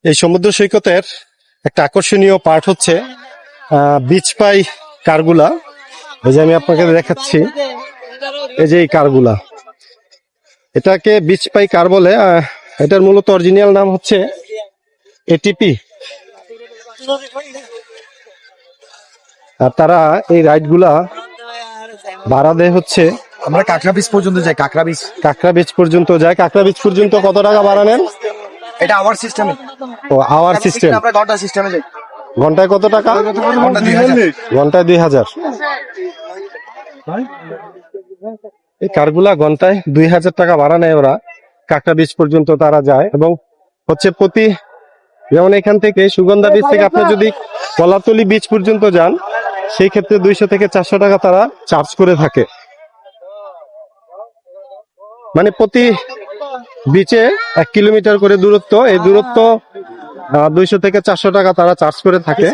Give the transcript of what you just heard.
এই সমুদ্র সৈকতের একটা আকর্ষণীয় পার্ট হচ্ছে বিচ পাই কারগুলা। এই যে আমি আপনাকে দেখাচ্ছি, এই যে এই কারগুলা, এটাকে বিচ পাই কার বলে। এটার মূলত অরিজিনাল নাম হচ্ছে এটিপি। আর তারা এই রাইড গুলা ভাড়া দেয় হচ্ছে, আমরা কাঁকড়া বিচ পর্যন্ত যাই। কাঁকড়া বিচ পর্যন্ত যায়। কাঁকড়া বিচ পর্যন্ত কত টাকা ভাড়া নেন? এটা আওয়ার সিস্টেমে। ও, আওয়ার সিস্টেম। আমরা ঘন্টা সিস্টেমে যাই। ঘন্টায় কত টাকা? ঘন্টা 2000। ঘন্টায় 2000। এই কারগুলা ঘন্টায় 2000 টাকা ভাড়া নেয় ওরা। কাঁকড়া বিচ পর্যন্ত তারা যায় এবং হচ্ছে প্রতি, যেমন এখান থেকে সুগন্ধা বিচ থেকে আপনি যদি কলাতলি বিচ পর্যন্ত যান, সেই ক্ষেত্রে 200 থেকে 400 টাকা তারা চার্জ করে থাকে। মানে প্রতি বিচে 1 কিলোমিটার করে দূরত্ব, এই দূরত্ব 200 থেকে 400 টাকা তারা চার্জ করে থাকে।